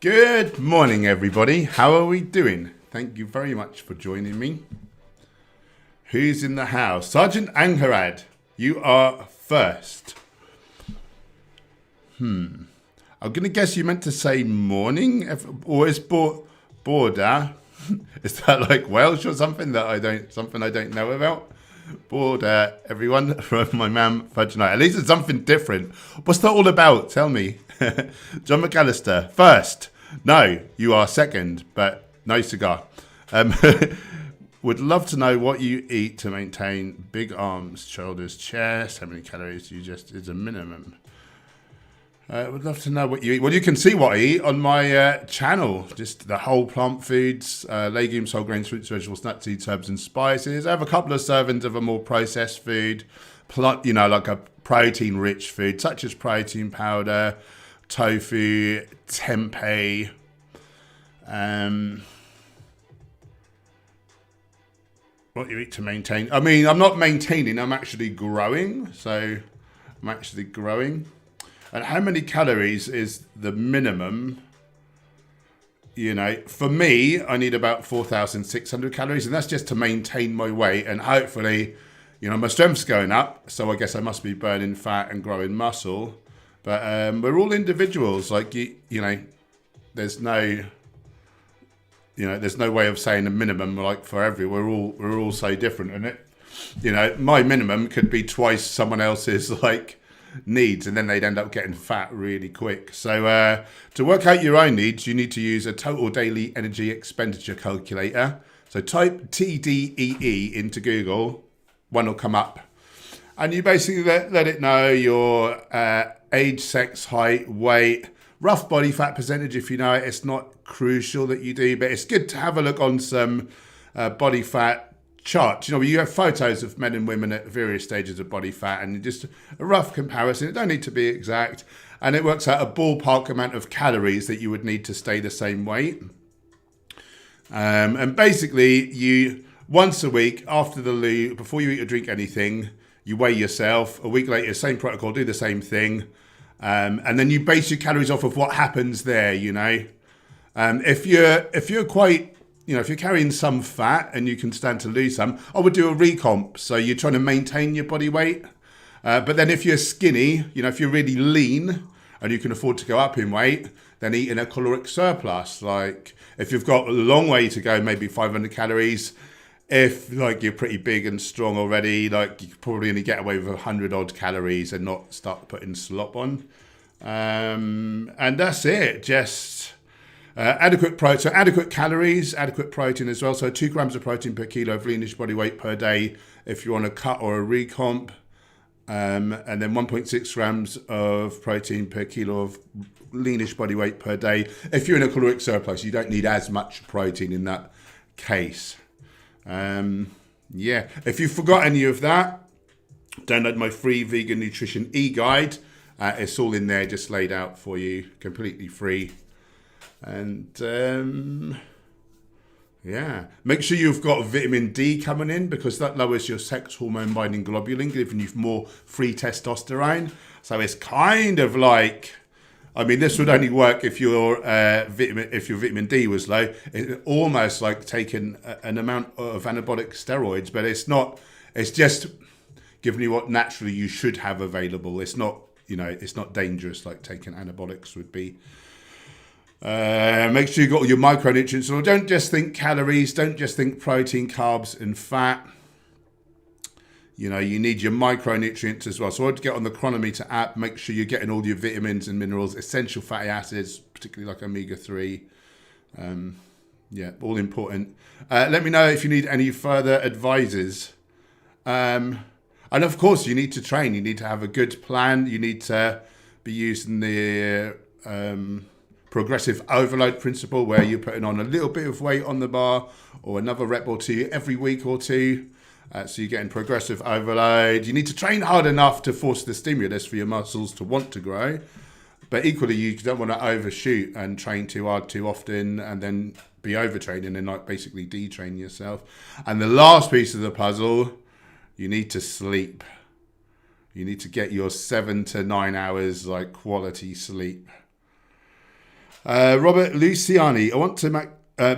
Good morning, everybody. How are we doing? Thank you very much for joining me. Who's in the house? Sergeant Angharad, you are first. I'm going to guess you meant to say morning, or is border? Is that like Welsh or something that I don't know about? Border, everyone, from my man Fudge Night. At least it's something different. What's that all about? Tell me. John McAllister, first. No, you are second, but no cigar. Would love to know what you eat to maintain big arms, shoulders, chest. How many calories do you just is a minimum? Would love to know what you eat. Well, you can see what I eat on my channel. Just the whole plant foods, legumes, whole grains, fruits, vegetables, nuts, seeds, herbs, and spices. I have a couple of servings of a more processed food, like a protein-rich food, such as protein powder, tofu, tempeh. What you eat to maintain. I mean, I'm not maintaining. I'm actually growing. So I'm actually growing. And how many calories is the minimum? You know, for me, I need about 4,600 calories. And that's just to maintain my weight. And hopefully, you know, my strength's going up. So I guess I must be burning fat and growing muscle. But we're all individuals. Like, you know, there's no way of saying a minimum like for we're all so different. And it, you know, my minimum could be twice someone else's like needs, and then they'd end up getting fat really quick. So to work out your own needs, you need to use a total daily energy expenditure calculator. So type TDEE into Google, one will come up, And you basically let it know your age, sex, height, weight, rough body fat percentage if you know it. It's not crucial that you do, but it's good to have a look on some body fat charts. You know, you have photos of men and women at various stages of body fat and just a rough comparison. It don't need to be exact. And it works out a ballpark amount of calories that you would need to stay the same weight. And basically, you once a week after the loo, before you eat or drink anything, you weigh yourself. A week later, same protocol, do the same thing. And then you base your calories off of what happens there, you know. If you're quite, you know, if you're carrying some fat and you can stand to lose some, I would do a recomp. So you're trying to maintain your body weight. But then if you're skinny, you know, if you're really lean and you can afford to go up in weight, then eat in a caloric surplus. Like if you've got a long way to go, maybe 500 calories. If like you're pretty big and strong already, like you could probably only get away with 100 odd calories and not start putting slop on. And that's it. Just adequate protein, so adequate calories, adequate protein as well. So 2 grams of protein per kilo of leanish body weight per day if you're on a cut or a recomp. And then 1.6 grams of protein per kilo of leanish body weight per day. If you're in a caloric surplus, you don't need as much protein in that case. Yeah, if you forgot any of that, download my free vegan nutrition e-guide. It's all in there, just laid out for you, completely free. And yeah, make sure you've got vitamin D coming in because that lowers your sex hormone binding globulin, giving you more free testosterone. So it's kind of like, I mean, this would only work if your vitamin D was low. It's almost like taking an amount of anabolic steroids, but it's not. It's just giving you what naturally you should have available. It's not, you know, it's not dangerous like taking anabolics would be. Make sure you got all your micronutrients. So don't just think calories. Don't just think protein, carbs, and fat. You know, you need your micronutrients as well. So I'd get on the Chronometer app, make sure you're getting all your vitamins and minerals, essential fatty acids, particularly like omega-3. Yeah, all important. Let me know if you need any further advices. And of course, you need to train. You need to have a good plan. You need to be using the progressive overload principle where you're putting on a little bit of weight on the bar or another rep or two every week or two. So you're getting progressive overload. You need to train hard enough to force the stimulus for your muscles to want to grow. But equally, you don't want to overshoot and train too hard too often and then be overtraining and like basically detrain yourself. And the last piece of the puzzle, you need to sleep. You need to get your 7 to 9 hours like quality sleep. Robert Luciani, I want to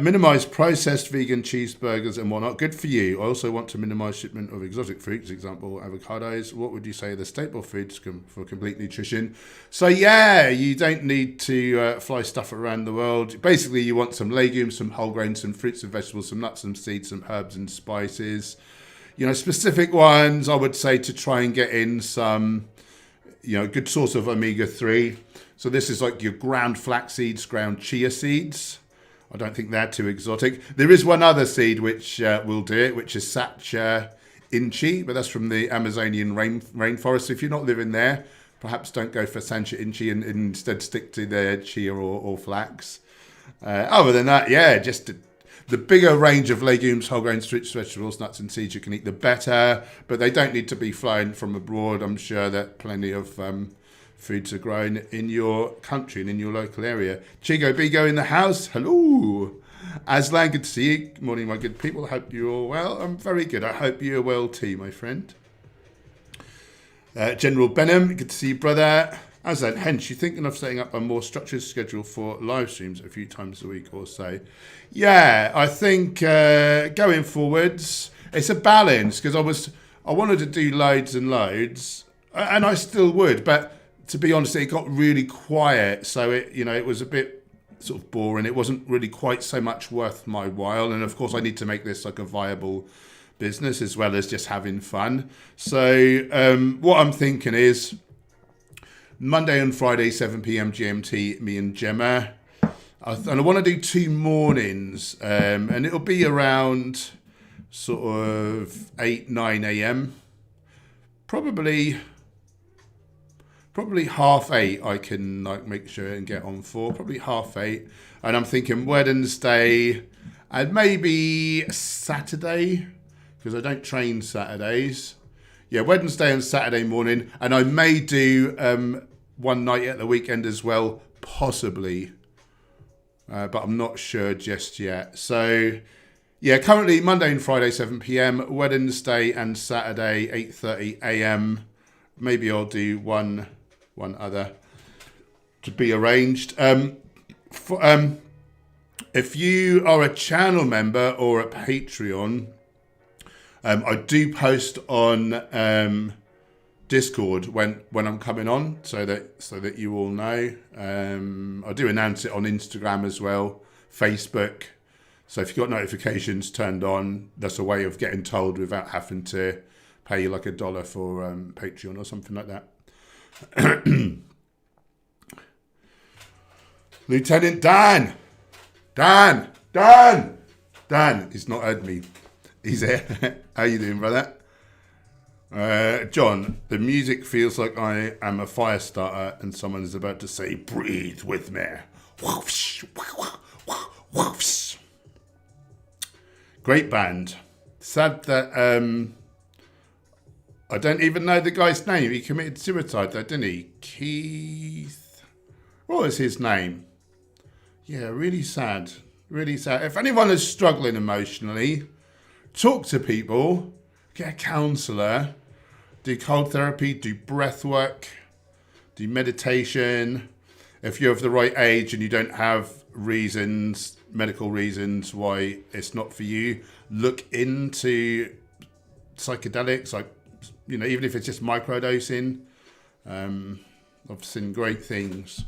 minimize processed vegan cheeseburgers and whatnot. Good for you. I also want to minimize shipment of exotic fruits, example, avocados. What would you say are the staple foods for complete nutrition? So yeah, you don't need to fly stuff around the world. Basically, you want some legumes, some whole grains, some fruits and vegetables, some nuts, some seeds, some herbs and spices. You know, specific ones, I would say to try and get in some, you know, good source of omega-3. So this is like your ground flax seeds, ground chia seeds. I don't think they're too exotic. There is one other seed which will do it, which is Sacha Inchi, but that's from the Amazonian rainforest. If you're not living there, perhaps don't go for Sacha Inchi and instead stick to the chia or flax. Other than that, yeah, just the bigger range of legumes, whole grains, fruits, vegetables, nuts and seeds you can eat, the better. But they don't need to be flown from abroad. I'm sure that plenty of foods are grown in your country and in your local area. Chigo Bigo in the house. Hello. Aslan, good to see you. Good morning, my good people. I hope you're all well. I'm very good. I hope you're well too, my friend. General Benham, good to see you, brother. Aslan, Hench, you thinking of setting up a more structured schedule for live streams a few times a week or so? Yeah, I think going forwards, it's a balance because I wanted to do loads and loads, and I still would, but to be honest, it got really quiet, so it was a bit sort of boring. It wasn't really quite so much worth my while, and of course, I need to make this like a viable business as well as just having fun. So what I'm thinking is Monday and Friday, 7 p.m. GMT, me and Gemma, and I want to do 2 mornings, and it'll be around sort of 8, 9 a.m. probably 8:30 I can like make sure and get on for. Probably 8:30. And I'm thinking Wednesday and maybe Saturday, because I don't train Saturdays. Yeah, Wednesday and Saturday morning. And I may do one night at the weekend as well, possibly. But I'm not sure just yet. So, yeah, currently Monday and Friday, 7 p.m. Wednesday and Saturday, 8:30 a.m. Maybe I'll do one other to be arranged. If you are a channel member or a Patreon, I do post on Discord when I'm coming on, so that you all know. I do announce it on Instagram as well, Facebook. So if you've got notifications turned on, that's a way of getting told without having to pay like $1 for Patreon or something like that. Lieutenant Dan, he's not heard me. He's here. How you doing, brother? John, the music feels like I am a fire starter and someone is about to say, breathe with me. Great band. Sad that I don't even know the guy's name. He committed suicide though, didn't he? Keith. What was his name? Yeah, really sad. Really sad. If anyone is struggling emotionally, talk to people, get a counsellor, do cold therapy, do breath work, do meditation. If you're of the right age and you don't have medical reasons why it's not for you, look into psychedelics, like, even if it's just microdosing. I've seen great things.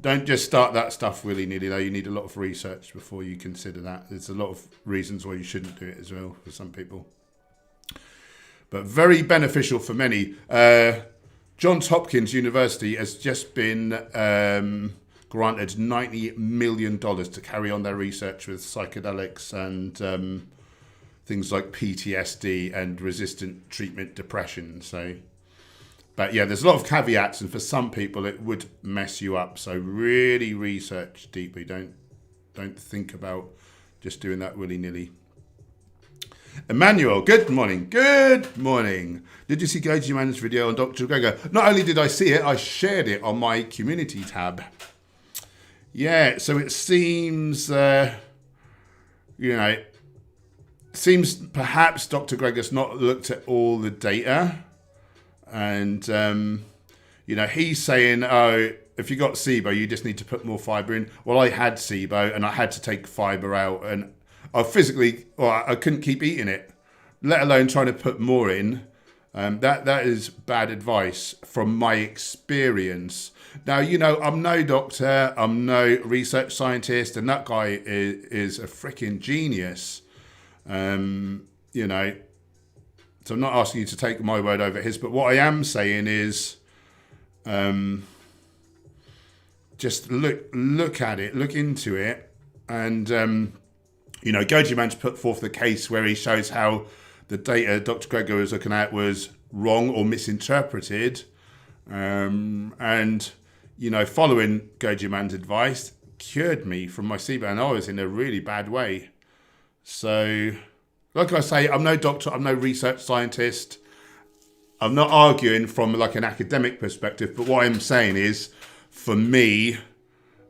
Don't just start that stuff willy-nilly, though. You need a lot of research before you consider that. There's a lot of reasons why you shouldn't do it as well for some people. But very beneficial for many. Johns Hopkins University has just been granted $90 million to carry on their research with psychedelics and things like PTSD and resistant treatment depression. But yeah, there's a lot of caveats, and for some people it would mess you up. So really research deeply. Don't think about just doing that willy-nilly. Emmanuel, good morning. Good morning. Did you see Goji Man's video on Dr. Gregor? Not only did I see it, I shared it on my community tab. Yeah, so it seems, seems perhaps Dr. Gregor's not looked at all the data. And, he's saying, if you got SIBO, you just need to put more fibre in. Well, I had SIBO and I had to take fibre out, and I couldn't keep eating it, let alone trying to put more in. That is bad advice from my experience. Now, I'm no doctor, I'm no research scientist, and that guy is a freaking genius. So I'm not asking you to take my word over his, but what I am saying is just look at it, look into it. And, Goji Man's put forth the case where he shows how the data Dr. Gregor was looking at was wrong or misinterpreted. Following Goji Man's advice cured me from my SIBO, and I was in a really bad way. So, like I say, I'm no doctor, I'm no research scientist. I'm not arguing from like an academic perspective, but what I'm saying is, for me,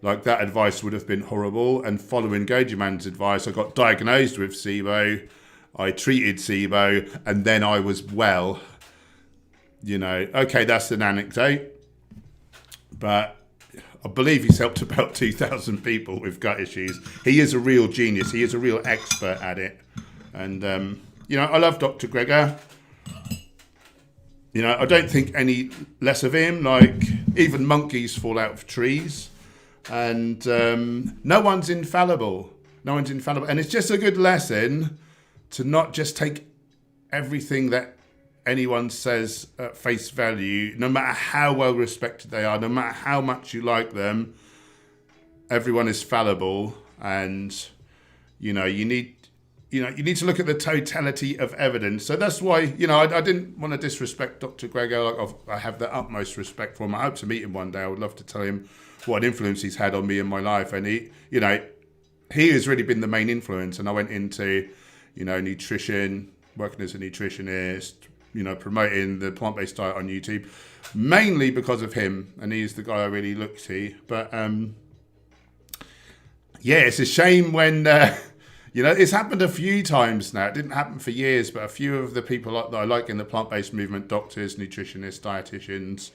like that advice would have been horrible. And following Goji Man's advice, I got diagnosed with SIBO, I treated SIBO, and then I was well. Okay, that's an anecdote, but I believe he's helped about 2,000 people with gut issues. He is a real genius. He is a real expert at it. And, I love Dr. Gregor. I don't think any less of him. Like, even monkeys fall out of trees. And no one's infallible. No one's infallible. And it's just a good lesson to not just take everything that anyone says at face value, no matter how well respected they are, no matter how much you like them. Everyone is fallible. And, you need you need to look at the totality of evidence. So that's why, I didn't want to disrespect Dr. Gregor. I have the utmost respect for him. I hope to meet him one day. I would love to tell him what an influence he's had on me in my life. And he has really been the main influence. And I went into, nutrition, working as a nutritionist, promoting the plant-based diet on YouTube, mainly because of him. And he's the guy I really look to. But, it's a shame when... it's happened a few times now. It didn't happen for years, but a few of the people that I like in the plant-based movement, doctors, nutritionists, dietitians,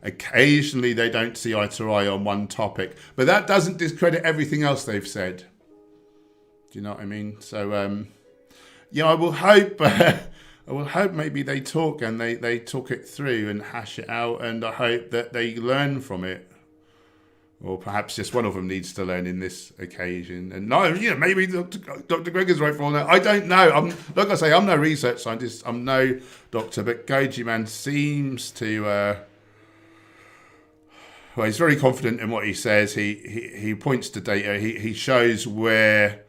occasionally they don't see eye to eye on one topic. But that doesn't discredit everything else they've said. Do you know what I mean? So, I will hope maybe they talk and they talk it through and hash it out, and I hope that they learn from it. Or perhaps just one of them needs to learn in this occasion. And maybe Dr. Gregor's right for all that. I don't know. Like I say, I'm no research scientist. I'm no doctor. But Goji Man seems to... he's very confident in what he says. He points to data. He shows where,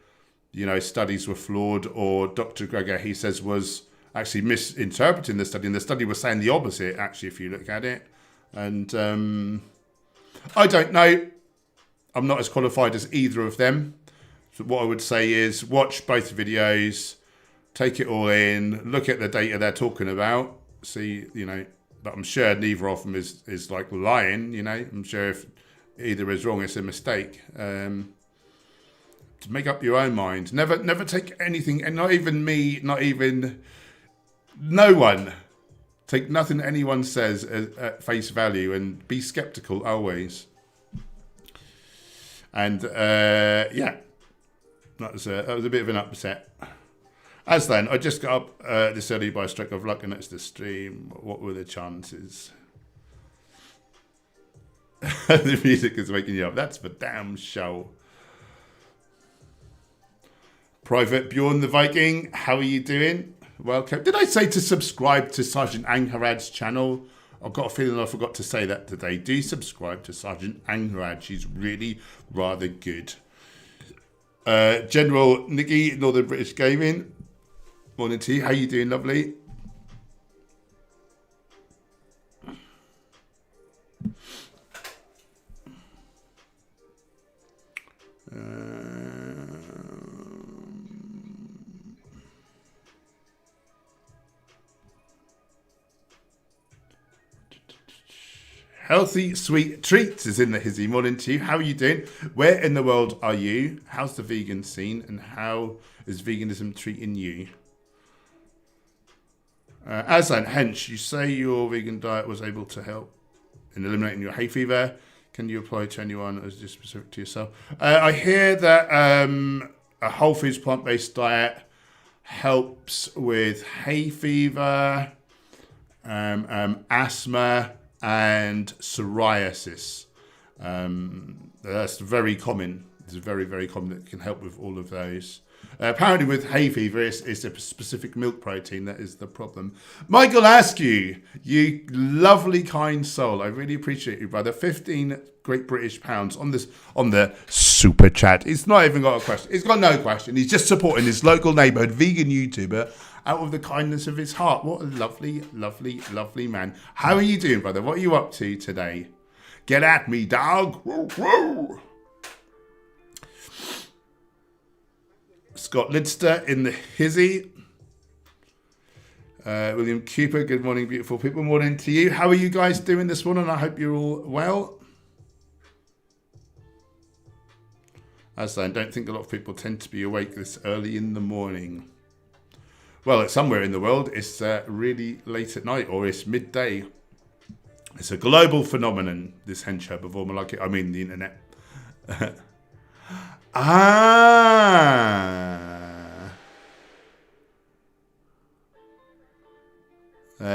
studies were flawed. Or Dr. Gregor, he says, was actually misinterpreting the study. And the study was saying the opposite, actually, if you look at it. And... I don't know. I'm not as qualified as either of them. So what I would say is watch both videos, take it all in, look at the data they're talking about, see, but I'm sure neither of them is like lying, I'm sure if either is wrong, it's a mistake. To make up your own mind. Never take anything, and not even me, no one. Take nothing anyone says at face value, and be skeptical always. And that was a bit of an upset. As then, I just got up this early by a stroke of luck, and that's the stream. What were the chances? The music is waking you up. That's for damn show. Private Bjorn the Viking, how are you doing? Welcome. Did I say to subscribe to Sergeant Angharad's channel? I've got a feeling I forgot to say that today. Do subscribe to Sergeant Angharad. She's really rather good. General Nikki, Northern British Gaming. Morning to you. How you doing, lovely? Healthy Sweet Treats is in the hizzy. Morning to you. How are you doing? Where in the world are you? How's the vegan scene? And how is veganism treating you? Aslan, Hench, you say your vegan diet was able to help in eliminating your hay fever. Can you apply to anyone as just specific to yourself? I hear that a whole foods plant-based diet helps with hay fever, asthma, and psoriasis. That's very common. It's very, very common. That can help with all of those. Apparently with hay fever, it's a specific milk protein that is the problem. Michael Askew, you lovely, kind soul. I really appreciate you, brother. 15 Great British pounds on the super chat. It's not even got a question. It's got no question. He's just supporting his local neighbourhood vegan YouTuber out of the kindness of his heart. What a lovely, lovely, lovely man. How are you doing, brother? What are you up to today? Get at me, dog. Woo, woo. Scott Lidster in the hizzy. William Cooper, good morning, beautiful people. Morning to you. How are you guys doing this morning? I hope you're all well. As I don't think a lot of people tend to be awake this early in the morning. Well, it's somewhere in the world, it's really late at night, or it's midday. It's a global phenomenon, this Hench Herbivore. Like it, I mean the internet.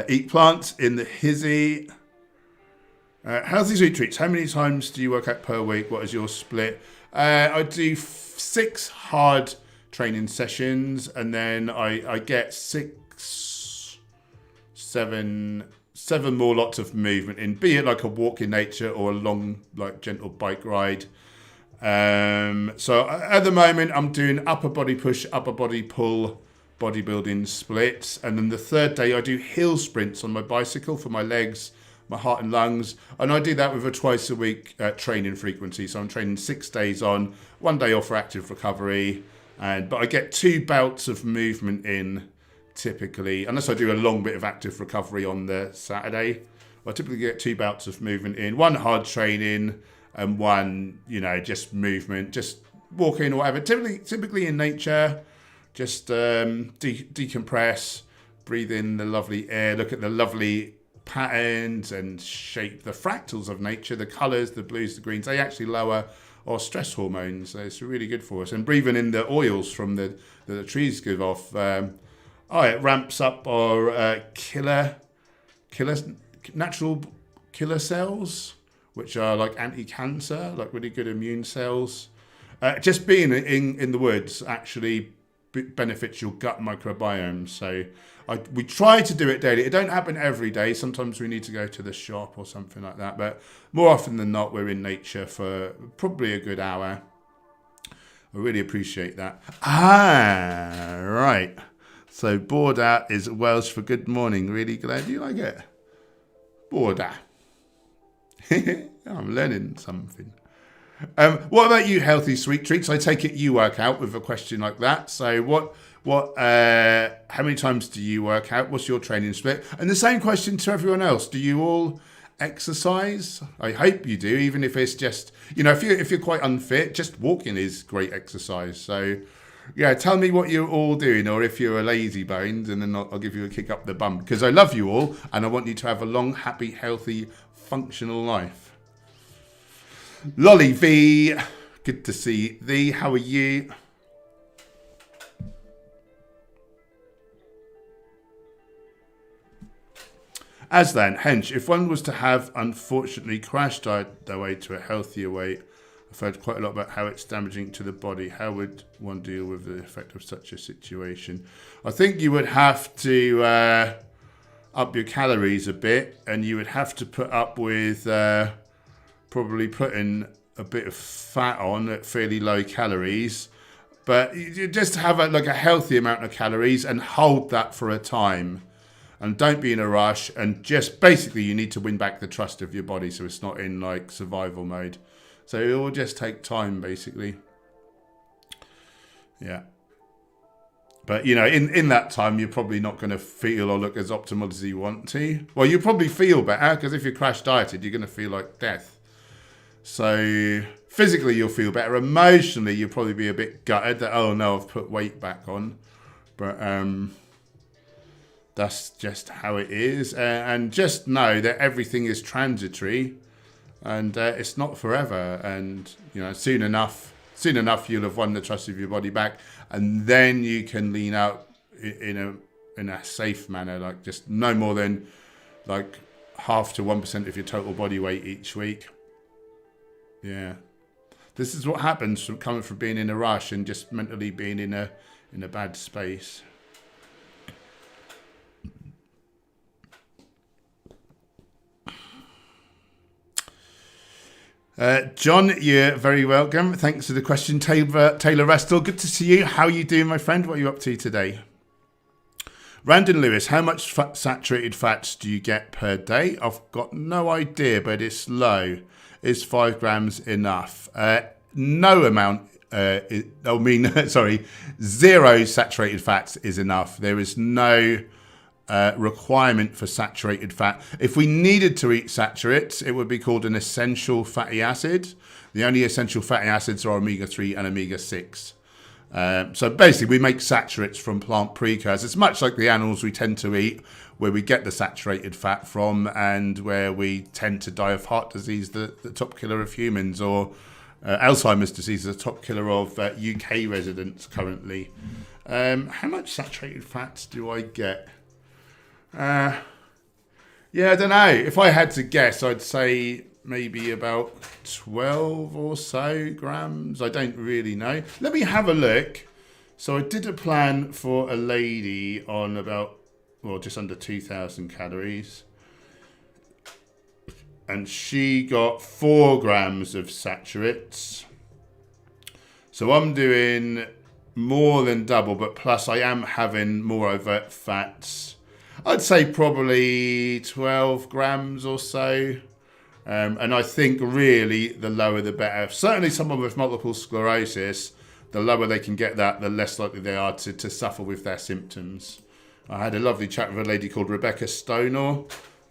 Eat plants in the hizzy. Healthy Sweet Treats. How many times do you work out per week? What is your split? I do 6 hard training sessions, and then I get 7 more lots of movement in, be it like a walk in nature or a long, like gentle bike ride. So at the moment, I'm doing upper body push, upper body pull, bodybuilding splits. And then the third day, I do hill sprints on my bicycle for my legs, my heart and lungs. And I do that with a twice a week training frequency. So I'm training 6 days on, 1 day off for active recovery. But I get 2 bouts of movement in typically, unless I do a long bit of active recovery on the Saturday. I typically get 2 bouts of movement in, 1 hard training, and 1, just movement, just walking or whatever. Typically in nature, just decompress, breathe in the lovely air, look at the lovely patterns and shape, the fractals of nature, the colours, the blues, the greens. They actually lower our stress hormones. So it's really good for us. And breathing in the oils from the trees give off. It ramps up our natural killer cells, which are like anti-cancer, like really good immune cells. Just being in the woods actually benefits your gut microbiome. So we try to do it daily. It don't happen every day. Sometimes we need to go to the shop or something like that. But more often than not, we're in nature for probably a good hour. I really appreciate that. Right. So Borda is Welsh for good morning. Really glad you like it. Borda. I'm learning something. What about you, Healthy Sweet Treats? I take it you work out with a question like that. So how many times do you work out? What's your training split? And the same question to everyone else. Do you all exercise? I hope you do, even if it's just, if you're quite unfit, just walking is great exercise. So yeah, tell me what you're all doing, or if you're a lazy bones, and then I'll give you a kick up the bum, because I love you all and I want you to have a long, happy, healthy, functional life. Lolly V, good to see thee. How are you? Aslan, Hench, if one was to have unfortunately crashed their way to a healthier weight, I've heard quite a lot about how it's damaging to the body. How would one deal with the effect of such a situation? I think you would have to up your calories a bit, and you would have to put up with probably putting a bit of fat on at fairly low calories. But you just have a healthy amount of calories and hold that for a time. And don't be in a rush. And just basically you need to win back the trust of your body so it's not in survival mode. So it will just take time, basically. Yeah. But, in that time, you're probably not going to feel or look as optimal as you want to. Well, you'll probably feel better, because if you crash dieted, you're going to feel like death. So physically, you'll feel better. Emotionally, you'll probably be a bit gutted that, oh no, I've put weight back on. But that's just how it is. And just know that everything is transitory. And it's not forever. And, soon enough, you'll have won the trust of your body back. And then you can lean out in a safe manner, just no more than 0.5 to 1% of your total body weight each week. Yeah. This is what happens from coming from being in a rush and just mentally being in a bad space. John, you're very welcome. Thanks for the question. Taylor Restle, good to see you. How are you doing, my friend? What are you up to today? Randon Lewis, how much saturated fats do you get per day? I've got no idea, but it's low. Is 5 grams enough? No amount. Zero saturated fats is enough. There is no requirement for saturated fat. If we needed to eat saturates, it would be called an essential fatty acid. The only essential fatty acids are omega-3 and omega-6. So basically, we make saturates from plant precursors, much like the animals we tend to eat, where we get the saturated fat from, and where we tend to die of heart disease, the top killer of humans, or Alzheimer's disease, the top killer of UK residents currently. How much saturated fats do I get? I don't know. If I had to guess, I'd say maybe about 12 or so grams. I don't really know. Let me have a look. So I did a plan for a lady on just under 2,000 calories. And she got 4 grams of saturates. So I'm doing more than double, but plus I am having more overt fats. I'd say probably 12 grams or so. And I think really the lower the better. Certainly someone with multiple sclerosis, the lower they can get that, the less likely they are to suffer with their symptoms. I had a lovely chat with a lady called Rebecca Stonor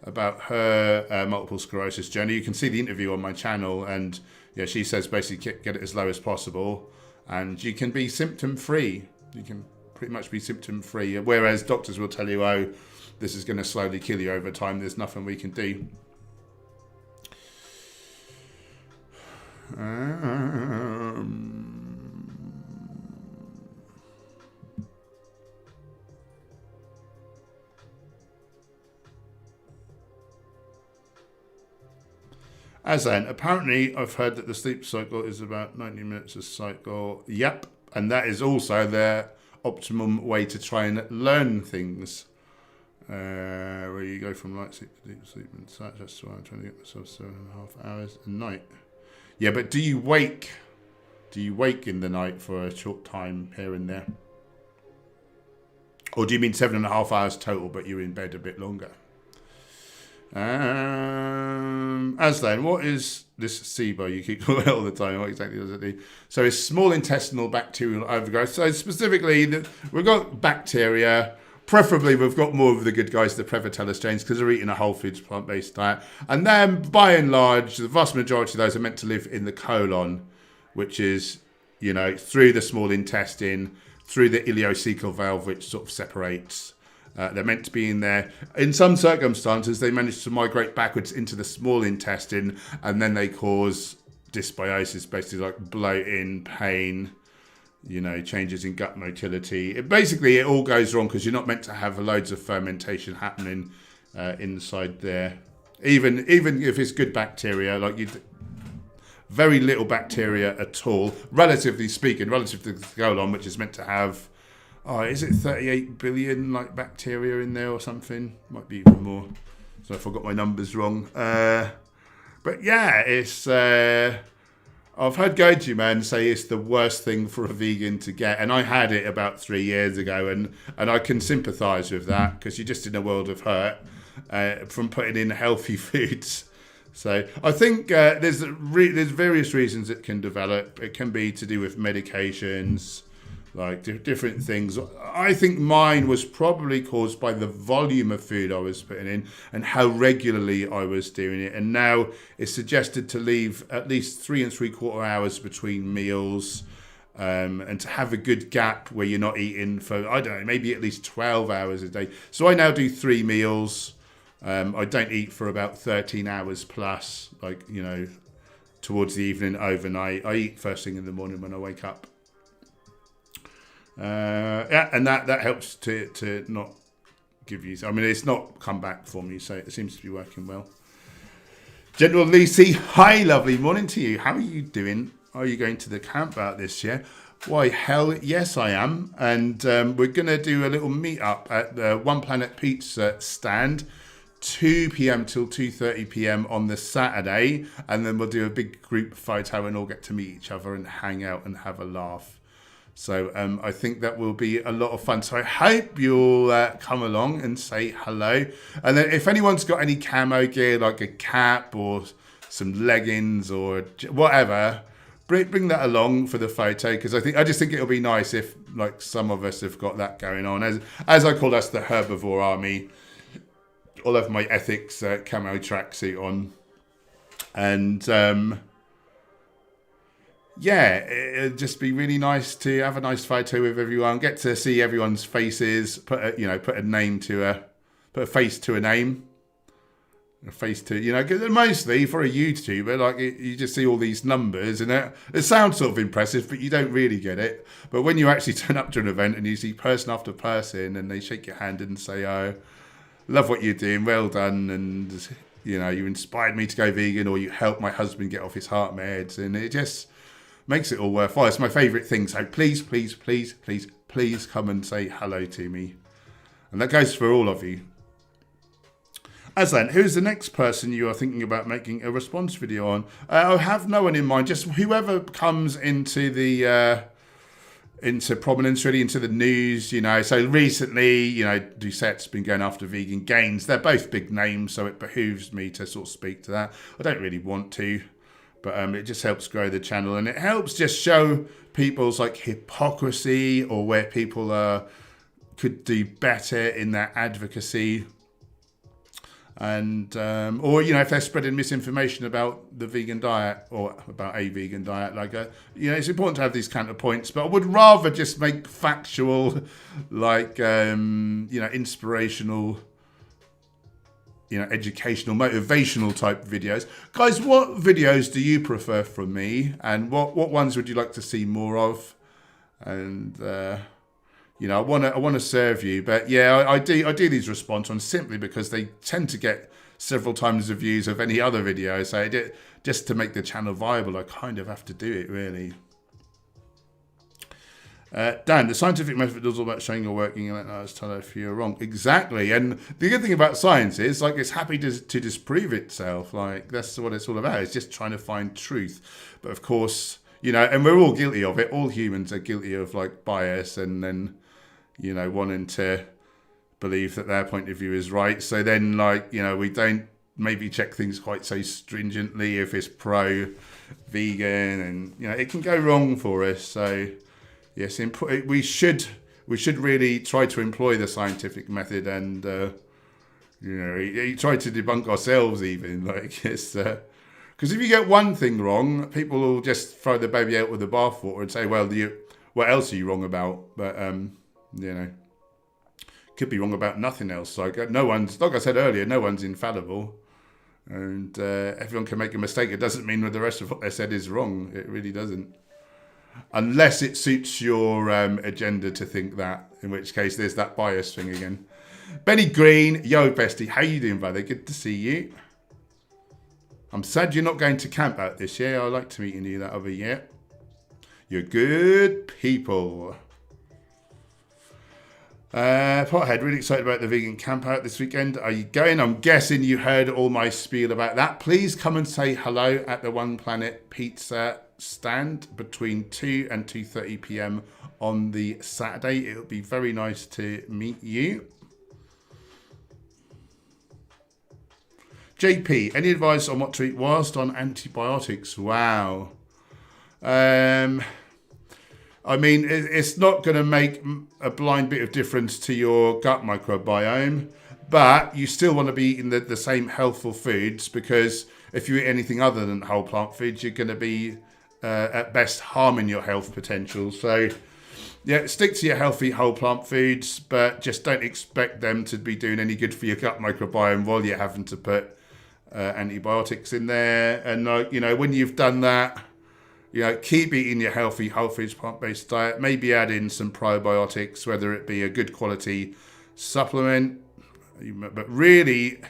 about her multiple sclerosis journey. You can see the interview on my channel, and yeah, she says basically get it as low as possible, and you can be symptom free. You can pretty much be symptom free. Whereas doctors will tell you, oh, this is going to slowly kill you over time. There's nothing we can do. As then, apparently I've heard that the sleep cycle is about 90 minutes a cycle. Yep. And that is also the optimum way to try and learn things. Where you go from light sleep to deep sleep and such. That's why I'm trying to get myself 7.5 hours a night. Yeah, but do you wake in the night for a short time here and there? Or do you mean 7.5 hours total, but you're in bed a bit longer? Aslan, what is this SIBO you keep talking about all the time? What exactly does it do? So it's small intestinal bacterial overgrowth. So specifically, we've got bacteria. Preferably, we've got more of the good guys, the Prevotella strains, because they're eating a whole foods plant-based diet. And then, by and large, the vast majority of those are meant to live in the colon, which is, through the small intestine, through the ileocecal valve, which sort of separates. They're meant to be in there. In some circumstances, they manage to migrate backwards into the small intestine, and then they cause dysbiosis, basically like bloating, pain, changes in gut motility. It all goes wrong because you're not meant to have loads of fermentation happening inside there. Even if it's good bacteria, very little bacteria at all, relatively speaking, relative to the colon, which is meant to have, is it 38 billion bacteria in there or something? Might be even more. So if I got my numbers wrong. But yeah, it's. I've heard Goji Man say it's the worst thing for a vegan to get, and I had it about 3 years ago, and I can sympathise with that because you're just in a world of hurt from putting in healthy foods. So I think there's various reasons it can develop. It can be to do with medications, different things. I think mine was probably caused by the volume of food I was putting in and how regularly I was doing it. And now it's suggested to leave at least 3 3/4 hours between meals, and to have a good gap where you're not eating for, I don't know, maybe at least 12 hours a day. So I now do 3 meals. I don't eat for about 13 hours plus, towards the evening, overnight. I eat first thing in the morning when I wake up. And that helps to not give you. I mean, it's not come back for me, so it seems to be working well. General Lucy, hi, lovely morning to you. How are you doing? Are you going to the camp out this year? Why, hell, yes, I am. And we're going to do a little meet up at the One Planet Pizza stand, 2 p.m. till 2:30 p.m. on the Saturday, and then we'll do a big group photo and all get to meet each other and hang out and have a laugh. So I think that will be a lot of fun. So I hope you'll come along and say hello. And then if anyone's got any camo gear, like a cap or some leggings or whatever, bring that along for the photo, because I just think it'll be nice if some of us have got that going on. As I call us the Herbivore Army, I'll have my ethics camo tracksuit on, and it'd just be really nice to have a nice photo with everyone, get to see everyone's faces, put a face to a name, a face to, because mostly for a YouTuber, you just see all these numbers and it sounds sort of impressive, but you don't really get it. But when you actually turn up to an event and you see person after person and they shake your hand and say, oh, love what you're doing, well done, and you inspired me to go vegan, or you helped my husband get off his heart meds, and it just makes it all worthwhile. It's my favourite thing. So please, please, please, please, please come and say hello to me. And that goes for all of you. Aslan, who's the next person you are thinking about making a response video on? I have no one in mind. Just whoever comes into prominence, really, into the news, you know. So recently, you know, Doucette's been going after vegan gains. They're both big names, so it behooves me to sort of speak to that. I don't really want to, but it just helps grow the channel, and it helps just show people's like hypocrisy, or where people could do better in their advocacy. And or, you know, if they're spreading misinformation about the vegan diet or about a vegan diet, like, you know, it's important to have these counterpoints, but I would rather just make factual, like, you know, inspirational, you know, educational, motivational type videos. Guys, what videos do you prefer from me, and what ones would you like to see more of? And you know, I want to serve you, but yeah, I do these response ones simply because they tend to get several times the views of any other video. So just to make the channel viable, I kind of have to do it, really. Dan, the scientific method is all about showing you're working, and I was telling if you're wrong. Exactly, and the good thing about science is, like, it's happy to disprove itself. Like, that's what it's all about. It's just trying to find truth. But of course, you know, and we're all guilty of it. All humans are guilty of, like, bias, and then, you know, wanting to believe that their point of view is right. So then, like, you know, we don't maybe check things quite so stringently if it's pro-vegan, and, you know, it can go wrong for us. So yes, we should really try to employ the scientific method, and you know, try to debunk ourselves even. Like, it's because if you get one thing wrong, people will just throw the baby out with the bathwater and say, well, what else are you wrong about? But you know, could be wrong about nothing else. Like, no one's, like I said earlier, no one's infallible, and everyone can make a mistake. It doesn't mean that the rest of what they said is wrong. It really doesn't, unless it suits your agenda to think that, in which case there's that bias thing again. Benny Green, yo bestie, how you doing, brother? Good to see you. I'm sad you're not going to camp out this year. I liked meeting you that other year. You're good people. Pothead, really excited about the vegan camp out this weekend. Are you going? I'm guessing you heard all my spiel about that. Please come and say hello at the One Planet Pizza stand between 2 and 2:30 p.m. on the Saturday. It'll be very nice to meet you. JP, any advice on what to eat whilst on antibiotics? Wow. I mean, it's not going to make a blind bit of difference to your gut microbiome, but you still want to be eating the same healthful foods, because if you eat anything other than whole plant foods, you're going to be, at best, harming your health potential. So, yeah, stick to your healthy whole plant foods, but just don't expect them to be doing any good for your gut microbiome while you're having to put antibiotics in there. And, you know, when you've done that, you know, keep eating your healthy, whole foods, plant-based diet. Maybe add in some probiotics, whether it be a good quality supplement. But really,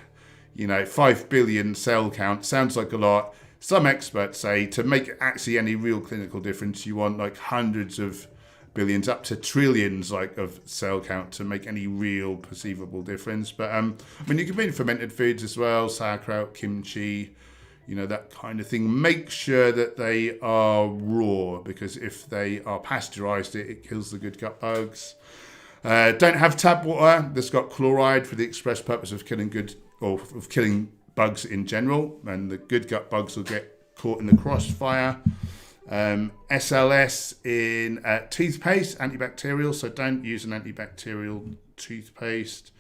you know, 5 billion cell count sounds like a lot. Some experts say to make actually any real clinical difference, you want like hundreds of billions, up to trillions, like, of cell count to make any real perceivable difference. But I mean, you can put in fermented foods as well, sauerkraut, kimchi, you know, that kind of thing. Make sure that they are raw, because if they are pasteurized, it kills the good gut bugs. Don't have tap water that's got chloride for the express purpose of killing bugs in general, and the good gut bugs will get caught in the crossfire. SLS in toothpaste, antibacterial, so don't use an antibacterial toothpaste.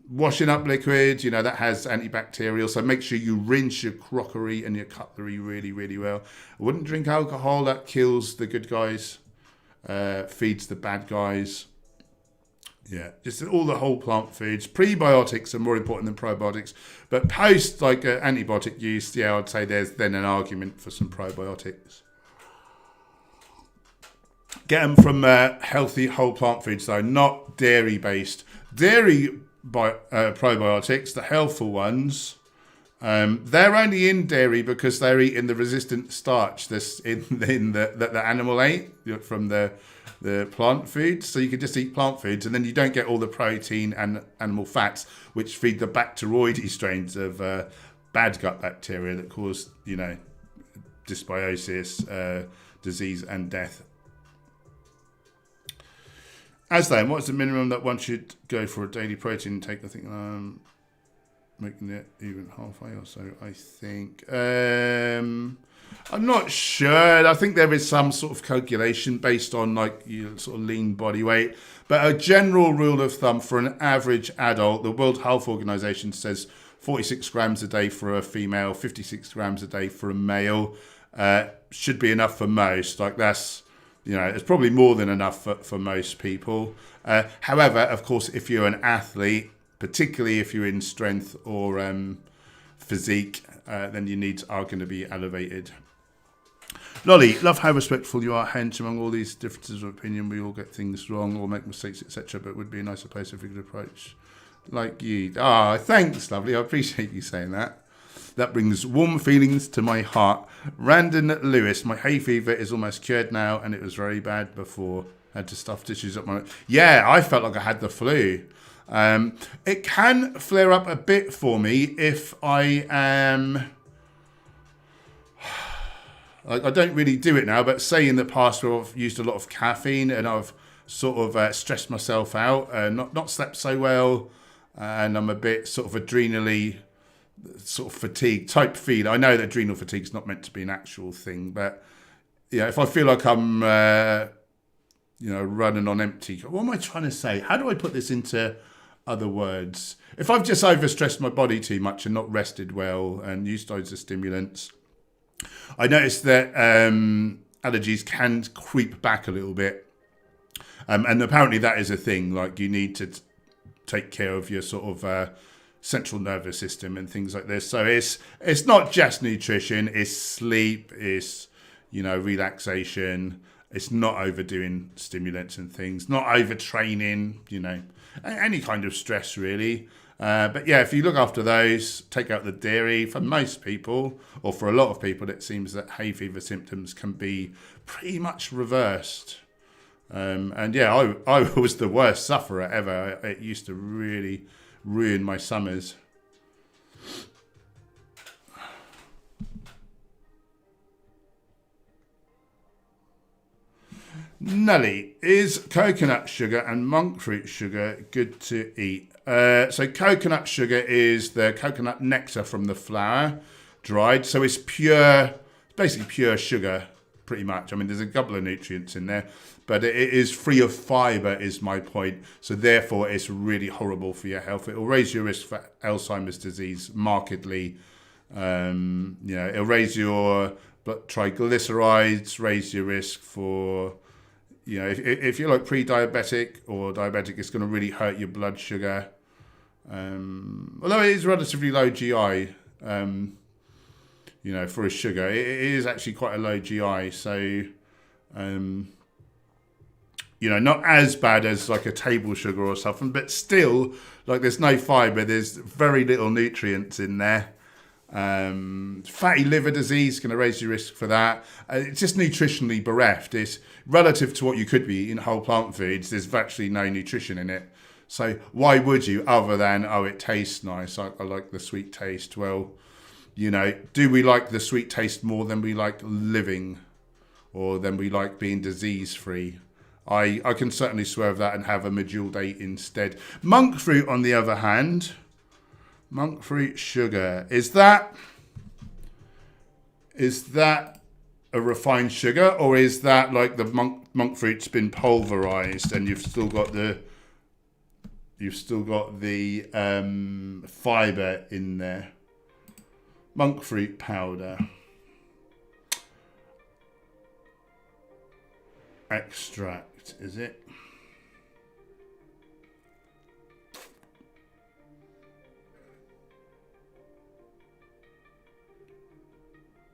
Washing up liquid, you know, that has antibacterial, so make sure you rinse your crockery and your cutlery really, really well. I wouldn't drink alcohol, that kills the good guys, feeds the bad guys. Yeah, just all the whole plant foods. Prebiotics are more important than probiotics, but post, like, antibiotic use, yeah, I'd say there's then an argument for some probiotics. Get them from healthy whole plant foods, though, not dairy-based. Dairy probiotics, the healthful ones, They're only in dairy because they're eating the resistant starch that's in that the animal ate from the plant foods. So you can just eat plant foods, and then you don't get all the protein and animal fats, which feed the bacteroides strains of bad gut bacteria that cause, dysbiosis, disease, and death. As then, what's the minimum that one should go for a daily protein intake? I think making it even halfway or so, I think. I'm not sure. I think there is some sort of calculation based on your sort of lean body weight. But a general rule of thumb for an average adult, the World Health Organization says 46 grams a day for a female, 56 grams a day for a male. Should be enough for most. That's, it's probably more than enough for most people. However, of course, if you're an athlete, particularly if you're in strength or physique, then your needs are going to be elevated. Lolly, love how respectful you are, Hench. Among all these differences of opinion, we all get things wrong or make mistakes, etc. But it would be a nicer place if we could approach like you. Thanks, lovely. I appreciate you saying that. That brings warm feelings to my heart. Randon Lewis, my hay fever is almost cured now, and it was very bad before. Had to stuff tissues up my... Yeah, I felt like I had the flu. It can flare up a bit for me if I am... I don't really do it now, but say in the past where I've used a lot of caffeine and I've sort of stressed myself out, not slept so well, and I'm a bit sort of adrenally sort of fatigue type feel. I know that adrenal fatigue is not meant to be an actual thing, but if I feel like I'm running on empty, what am I trying to say? How do I put this into other words? If I've just overstressed my body too much and not rested well and used loads of stimulants, I noticed that allergies can creep back a little bit, and apparently that is a thing. You need to take care of your sort of central nervous system and things like this. So it's not just nutrition, it's sleep, it's relaxation, it's not overdoing stimulants and things, not overtraining, any kind of stress really. But yeah, if you look after those, take out the dairy, for most people, or for a lot of people, it seems that hay fever symptoms can be pretty much reversed. And yeah, I was the worst sufferer ever. It used to really ruin my summers. Nelly, is coconut sugar and monk fruit sugar good to eat? So coconut sugar is the coconut nectar from the flower, dried. So it's basically pure sugar, pretty much. I mean, there's a couple of nutrients in there, but it is free of fiber, is my point. So therefore, it's really horrible for your health. It will raise your risk for Alzheimer's disease markedly. It'll raise your blood triglycerides, raise your risk for... if you're pre-diabetic or diabetic, it's going to really hurt your blood sugar. Although it is relatively low GI, for a sugar, it is actually quite a low GI. So, not as bad as a table sugar or something, but still, there's no fiber, there's very little nutrients in there. Fatty liver disease is going to raise your risk for that. It's just nutritionally bereft. It's relative to what you could be eating whole plant foods. There's virtually no nutrition in it. So why would you, other than, it tastes nice, I like the sweet taste? Well, do we like the sweet taste more than we like living, or than we like being disease-free? I can certainly swerve that and have a medjool date instead. Monk fruit, on the other hand, monk fruit sugar, is that a refined sugar, or is that the monk fruit's been pulverized and you've still got the fiber in there? Monk fruit powder extract, is it?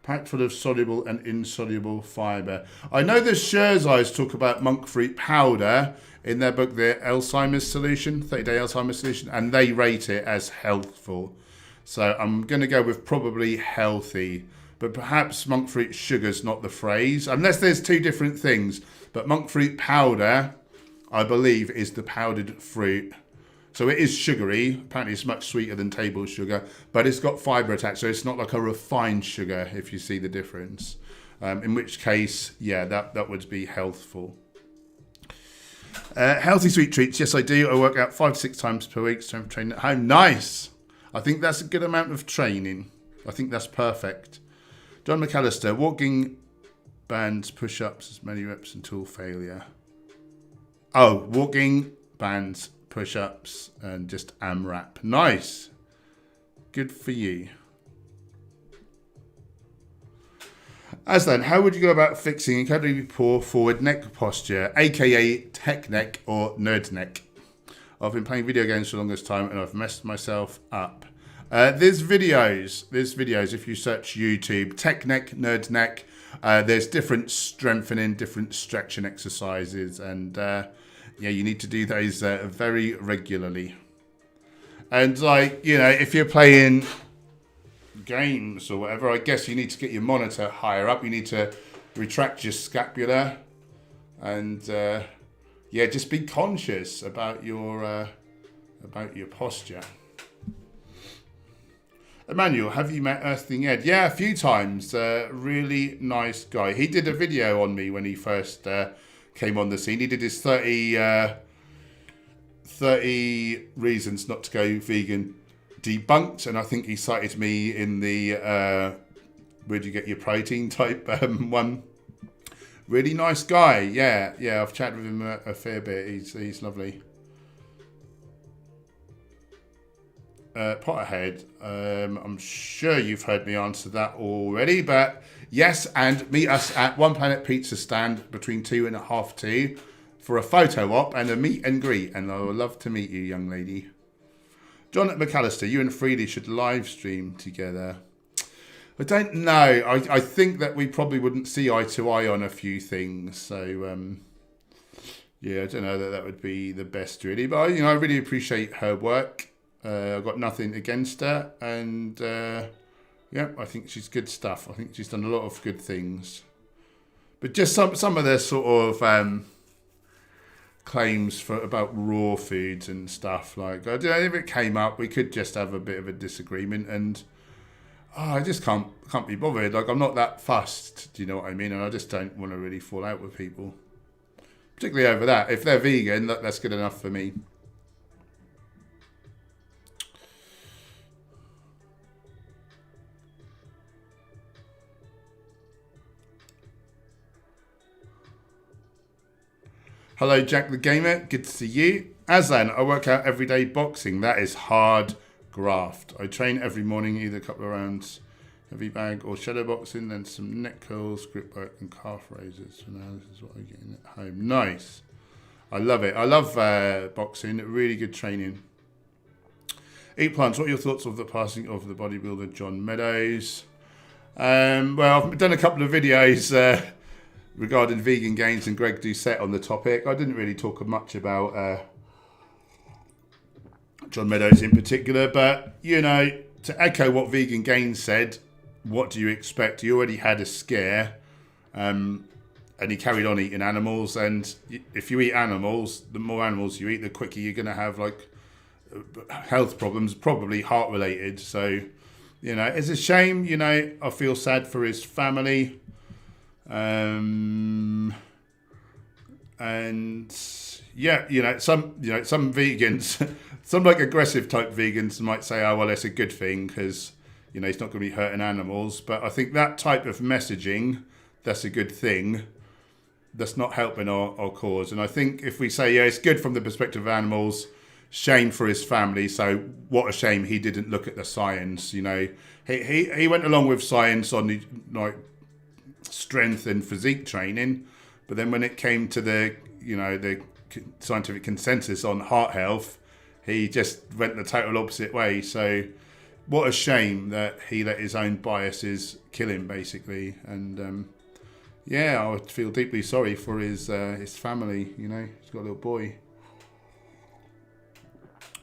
Packed full of soluble and insoluble fibre. I know the Scherzeyes talk about monk fruit powder in their book, their Alzheimer's solution, 30-day Alzheimer's solution, and they rate it as healthful. So I'm going to go with probably healthy. But perhaps monk fruit sugar's not the phrase, unless there's two different things. But monk fruit powder, I believe, is the powdered fruit. So it is sugary. Apparently it's much sweeter than table sugar, but it's got fibre attached. So it's not like a refined sugar, if you see the difference. In which case, yeah, that would be healthful. Healthy sweet treats. Yes, I do. I work out 5 to 6 times per week. So I'm training at home. Nice. I think that's a good amount of training. I think that's perfect. John McAllister, walking bands, push-ups, as many reps until failure. Oh, walking bands, push-ups, and just AMRAP. Nice. Good for you. Aslan, how would you go about fixing incredibly poor forward neck posture, aka tech neck or nerd neck? I've been playing video games for the longest time and I've messed myself up. There's videos if you search YouTube, tech neck, nerd neck. There's different strengthening, different stretching exercises, and yeah, you need to do those very regularly. And like, you know, if you're playing games or whatever, I guess you need to get your monitor higher up. You need to retract your scapula, and yeah, just be conscious about your posture. Emmanuel, have you met Earthling Ed? Yeah, a few times. Really nice guy. He did a video on me when he first came on the scene. He did his 30 reasons not to go vegan debunked, and I think he cited me in the where do you get your protein type one. Really nice guy. Yeah, I've chatted with him a fair bit. He's lovely. Potterhead, I'm sure you've heard me answer that already, but yes, and meet us at One Planet Pizza stand between 2 and half 2 for a photo op and a meet and greet, and I would love to meet you, young lady. John McAllister, you and Freely should live stream together. I don't know. I think that we probably wouldn't see eye to eye on a few things, so yeah, I don't know that would be the best really, but you know, I really appreciate her work. I've got nothing against her, and yeah, I think she's good stuff. I think she's done a lot of good things, but just some of the sort of claims about raw foods and stuff, like, I don't know, if it came up, we could just have a bit of a disagreement, and I just can't be bothered. Like, I'm not that fussed, do you know what I mean? And I just don't want to really fall out with people, particularly over that. If they're vegan, that's good enough for me. Hello, Jack the Gamer. Good to see you. Aslan, I work out every day boxing. That is hard graft. I train every morning, either a couple of rounds, heavy bag, or shadow boxing, then some neck curls, grip work, and calf raises. So now this is what I'm getting at home. Nice. I love it. I love boxing. Really good training. Eat plants. What are your thoughts of the passing of the bodybuilder John Meadows? Well, I've done a couple of videos regarding vegan gains and Greg Doucette on the topic. I didn't really talk much about John Meadows in particular, but, you know, to echo what Vegan Gains said, what do you expect? He already had a scare, and he carried on eating animals, and if you eat animals, the more animals you eat, the quicker you're going to have, like, health problems, probably heart-related. So, you know, it's a shame. You know, I feel sad for his family. And yeah, you know, some vegans, some like aggressive type vegans might say, oh, well, it's a good thing because, you know, he's not going to be hurting animals. But I think that type of messaging, that's a good thing. That's not helping our cause. And I think if we say, yeah, it's good from the perspective of animals, shame for his family. So what a shame he didn't look at the science. You know, he went along with science on the, like, strength and physique training, but then when it came to the, you know, the scientific consensus on heart health, he just went the total opposite way. So what a shame that he let his own biases kill him, basically. And yeah, I would feel deeply sorry for his family. You know, he's got a little boy.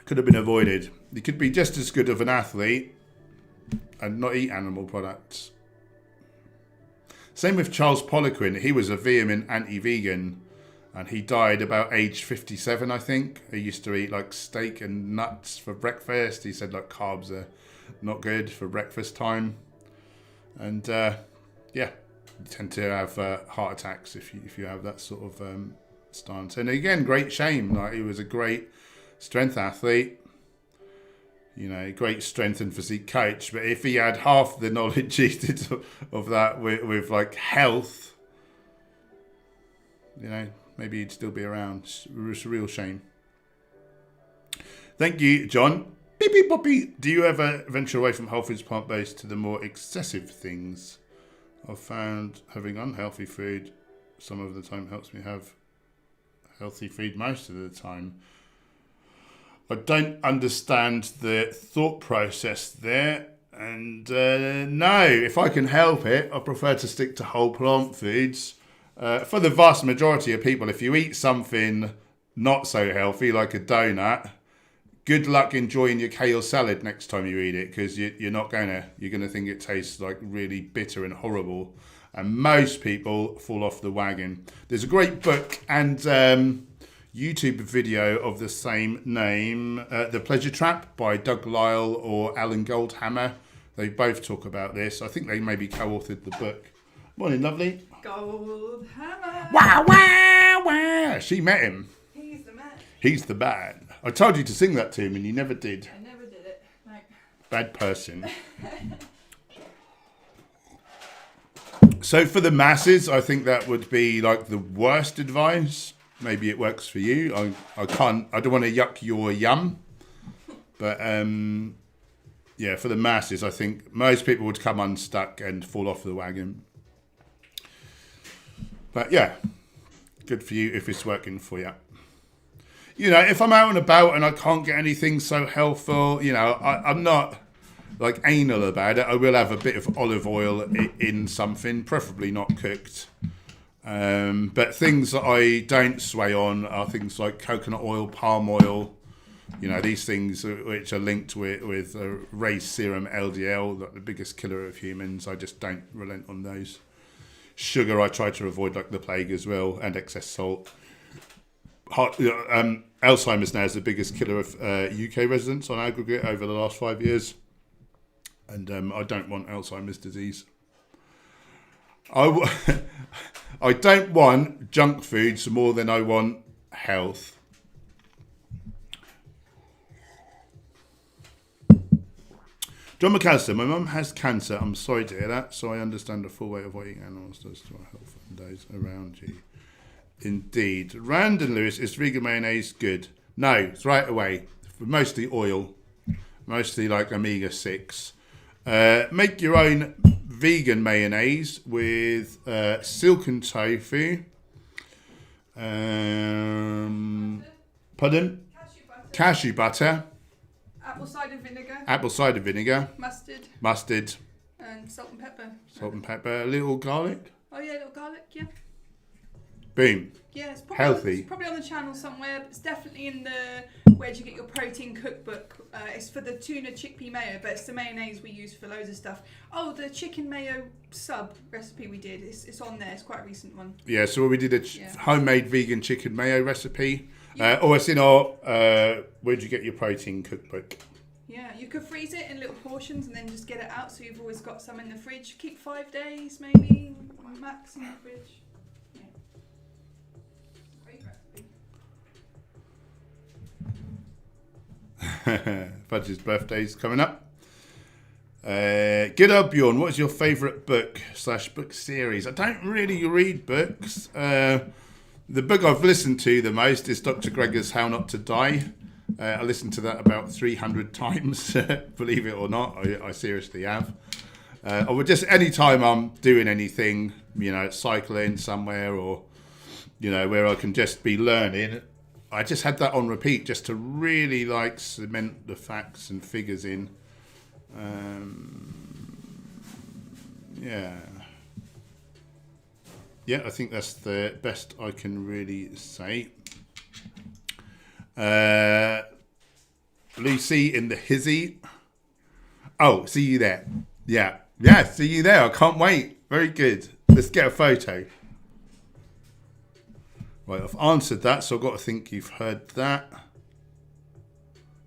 Could have been avoided. He could be just as good of an athlete and not eat animal products. Same with Charles Poliquin. He was a vehement anti-vegan, and he died about age 57, I think. He used to eat like steak and nuts for breakfast. He said like carbs are not good for breakfast time. And yeah, you tend to have heart attacks if you have that sort of stance. And again, great shame. Like, he was a great strength athlete, great strength and physique coach. But if he had half the knowledge he did of that with like health, maybe he'd still be around. It's a real shame. Thank you, John. Beep, beep, boppy. Do you ever venture away from whole foods, plant-based to the more excessive things? I've found having unhealthy food some of the time helps me have healthy food most of the time. I don't understand the thought process there. And no, if I can help it, I prefer to stick to whole plant foods. For the vast majority of people, if you eat something not so healthy, like a donut, good luck enjoying your kale salad next time you eat it, because you're going to think it tastes like really bitter and horrible. And most people fall off the wagon. There's a great book and YouTube video of the same name, The Pleasure Trap by Doug Lisle or Alan Goldhammer. They both talk about this. I think they maybe co-authored the book. Morning, lovely. Goldhammer. Wow, wow, wow. She met him. He's the man. He's the man. I told you to sing that to him and you never did. I never did it. No. Bad person. So for the masses, I think that would be like the worst advice. Maybe it works for you. I don't want to yuck your yum. But yeah, for the masses, I think most people would come unstuck and fall off the wagon. But yeah, good for you if it's working for you. If I'm out and about and I can't get anything so healthful, I'm not like anal about it. I will have a bit of olive oil in something, preferably not cooked. But things that I don't sway on are things like coconut oil, palm oil, these things which are linked with raised serum LDL, the biggest killer of humans. I just don't relent on those. Sugar I try to avoid like the plague as well, and excess salt. Alzheimer's now is the biggest killer of UK residents on aggregate over the last 5 years. And I don't want Alzheimer's disease. I don't want junk foods more than I want health. John McAllister, my mum has cancer. I'm sorry to hear that. So I understand the full weight of what eating animals does to our health and those around you. Indeed. Randon Lewis, is vegan mayonnaise good? No, it's right away. Mostly oil. Mostly like omega-6. Make your own vegan mayonnaise with silken tofu. Pardon? Cashew butter. Apple cider vinegar. Mustard. And salt and pepper. Salt and pepper. A little garlic. Oh yeah, a little garlic, yeah. Boom. Yeah, it's healthy. It's probably on the channel somewhere. But it's definitely in the Where Do You Get Your Protein cookbook. It's for the tuna chickpea mayo, but it's the mayonnaise we use for loads of stuff. Oh, the chicken mayo sub recipe we did. It's on there. It's quite a recent one. Yeah, so we did a homemade vegan chicken mayo recipe. Or it's in our Where Do You Get Your Protein cookbook. Yeah, you could freeze it in little portions and then just get it out, so you've always got some in the fridge. Keep 5 days maybe max in the fridge. Yeah. Great recipe. Fudge's birthday's coming up. Good old Bjorn, what is your favourite book/book series? I don't really read books. The book I've listened to the most is Dr. Greger's How Not to Die. I listened to that about 300 times, believe it or not. I seriously have. I would just, anytime I'm doing anything, cycling somewhere or, where I can just be learning, I just had that on repeat just to really cement the facts and figures in. Yeah, I think that's the best I can really say. Lucy in the hizzy. Oh, see you there. Yeah. Yeah, see you there. I can't wait. Very good. Let's get a photo. Right, I've answered that, so I've got to think you've heard that.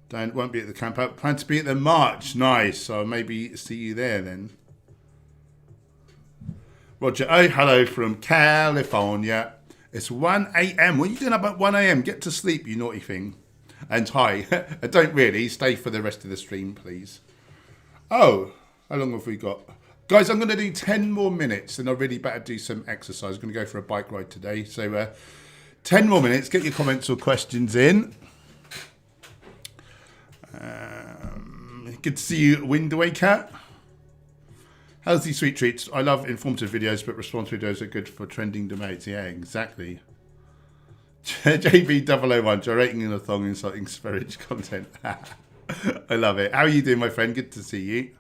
Dan won't be at the camp out. Plan to be at the March. Nice. So maybe see you there then. Roger, oh, hello from California. It's 1 a.m. What are you doing up at 1 a.m.? Get to sleep, you naughty thing. And hi. Don't really. Stay for the rest of the stream, please. Oh, how long have we got? Guys, I'm going to do 10 more minutes and I really better do some exercise. I'm going to go for a bike ride today. So 10 more minutes. Get your comments or questions in. Good to see you, Wind Waker. Healthy sweet treats. I love informative videos, but response videos are good for trending debates. Yeah, exactly. JB001, gyrating in a thong, insulting spiritual content. I love it. How are you doing, my friend? Good to see you.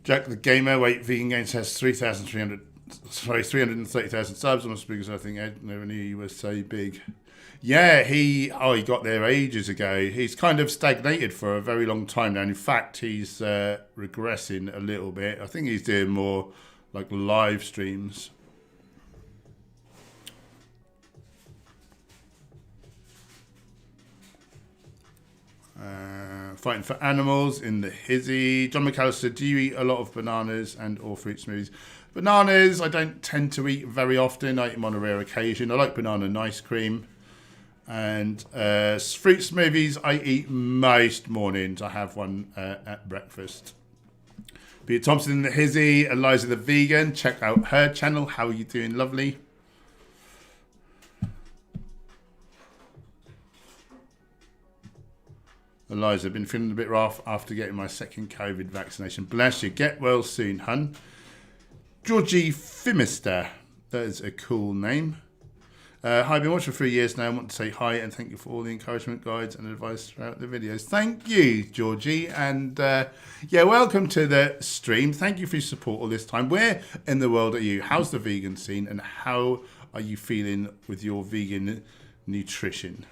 Jack the Gamer, wait, Vegan Games has 330,000 subs. Almost because I think I never knew he was so big. Yeah, he got there ages ago. He's kind of stagnated for a very long time now. In fact, he's regressing a little bit. I think he's doing more like live streams. Fighting for animals in the hizzy. John McAllister, do you eat a lot of bananas and or fruit smoothies? Bananas, I don't tend to eat very often. I eat them on a rare occasion. I like banana and ice cream. And fruit smoothies, I eat most mornings. I have one at breakfast. Peter Thompson in the hizzy. Eliza the vegan. Check out her channel. How are you doing? Lovely. Eliza, been feeling a bit rough after getting my second COVID vaccination. Bless you. Get well soon, hun. Georgie Fimister. That is a cool name. Hi, I've been watching for 3 years now. I want to say hi and thank you for all the encouragement, guides and advice throughout the videos. Thank you, Georgie. And yeah, welcome to the stream. Thank you for your support all this time. Where in the world are you? How's the vegan scene? And how are you feeling with your vegan nutrition?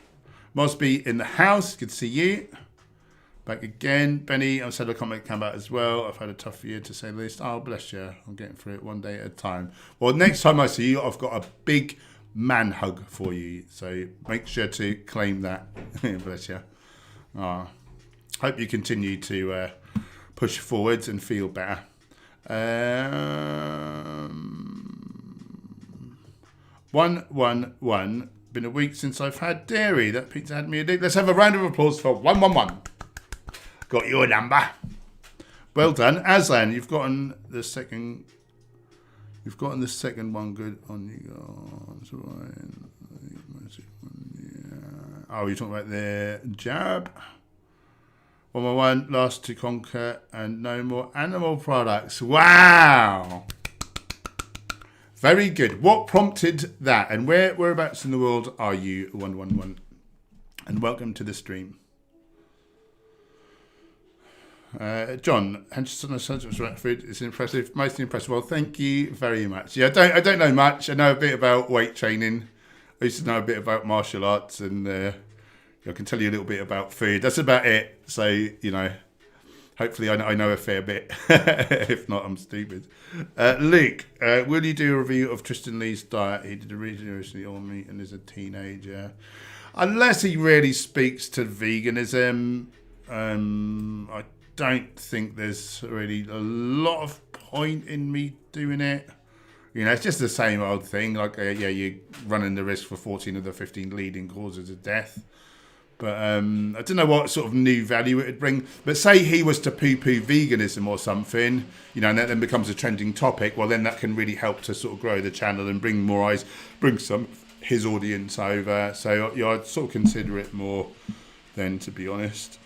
Must be in the house. Good to see you. Back again. Benny, I'm sad I can't make a comeback as well. I've had a tough year to say the least. Oh, bless you. I'm getting through it one day at a time. Well, next time I see you, I've got a big man hug for you. So make sure to claim that. Bless you. Oh, hope you continue to push forwards and feel better. 111. Been a week since I've had dairy. That pizza had me addicted. Let's have a round of applause for 111. Got your number. Well done. Aslan, you've gotten the second one good on you guys. Oh, you're talking about the jab. 111, last to conquer and no more animal products. Wow. Very good. What prompted that? And whereabouts in the world are you, 111? And welcome to the stream. John, Hench food is impressive, mostly impressive. Well, thank you very much. Yeah, I don't know much. I know a bit about weight training. I used to know a bit about martial arts, and I can tell you a little bit about food. That's about it. So, you know, hopefully I know a fair bit. If not, I'm stupid. Luke, will you do a review of Tristan Lee's diet? He did a review recently on meat and is a teenager. Unless he really speaks to veganism, I don't think there's really a lot of point in me doing it. You know, it's just the same old thing. Like, yeah, you're running the risk for 14 of the 15 leading causes of death. But I don't know what sort of new value it would bring. But say he was to poo-poo veganism or something, you know, and that then becomes a trending topic, well, then that can really help to sort of grow the channel and bring more eyes, bring some his audience over. So, yeah, I'd sort of consider it more then, to be honest.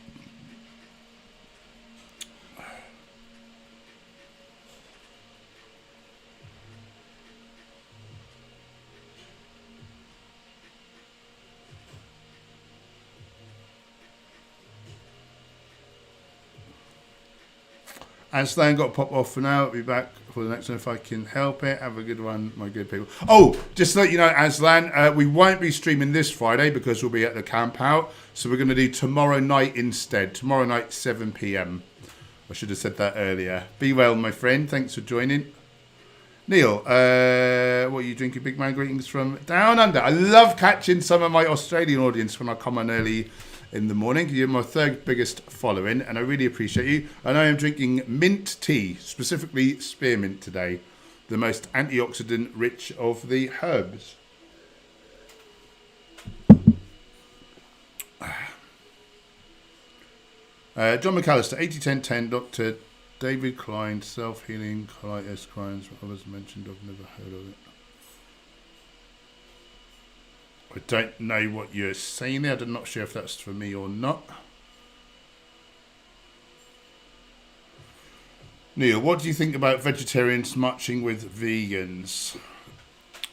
And Stan got to pop off for now. I'll be back for the next one if I can help it. Have a good one, my good people. Oh, just to let you know, Aslan, we won't be streaming this Friday because we'll be at the camp out. So we're going to do tomorrow night instead. Tomorrow night, 7 p.m. I should have said that earlier. Be well, my friend. Thanks for joining. Neil, what are you drinking? Big man greetings from down under. I love catching some of my Australian audience when I come on early in the morning. You're my third biggest following, and I really appreciate you. And I am drinking mint tea, specifically spearmint today, the most antioxidant rich of the herbs. John McAllister, 80-10-10, Dr. David Klein, self-healing, colitis, Crohn's, what others mentioned, I've never heard of it. I don't know what you're saying there. I'm not sure if that's for me or not. Neil, what do you think about vegetarians marching with vegans?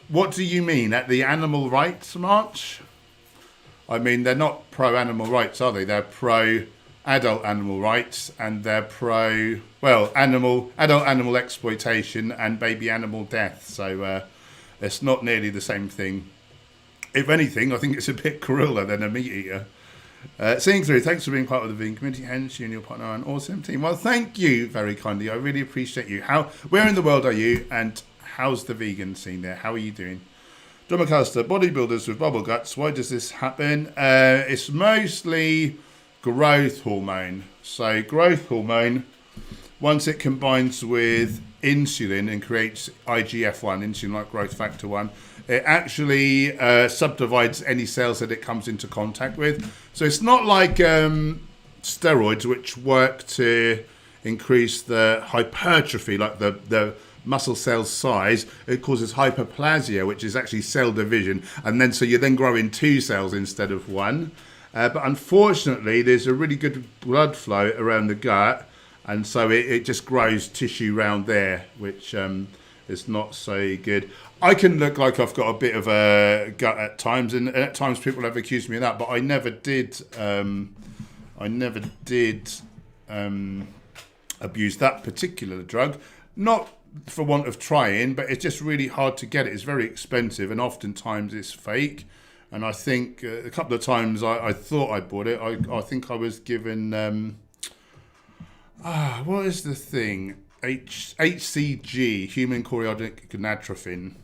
What do you mean? At the animal rights march? I mean, they're not pro-animal rights, are they? They're pro-adult animal rights, and they're pro, well, adult animal exploitation and baby animal death. So it's not nearly the same thing. If anything, I think it's a bit crueler than a meat eater. Seeing through, thanks for being part of the vegan community. Hench, you and your partner are an awesome team. Well, thank you very kindly. I really appreciate you. Where in the world are you, and how's the vegan scene there? How are you doing? John McAllister, bodybuilders with bubble guts. Why does this happen? It's mostly growth hormone. So growth hormone, once it combines with insulin and creates IGF-1, insulin-like growth factor 1, it actually subdivides any cells that it comes into contact with. So it's not like steroids, which work to increase the hypertrophy, like the muscle cell size. It causes hyperplasia, which is actually cell division. And then so you're then growing 2 cells instead of 1. But unfortunately, there's a really good blood flow around the gut. And so it just grows tissue around there, which is not so good. I can look like I've got a bit of a gut at times, and at times people have accused me of that, but I never did. Abuse that particular drug, not for want of trying, but it's just really hard to get it. It's very expensive, and oftentimes it's fake. And I think a couple of times I thought I bought it. I think I was given what is the thing? HCG, human chorionic gonadotropin.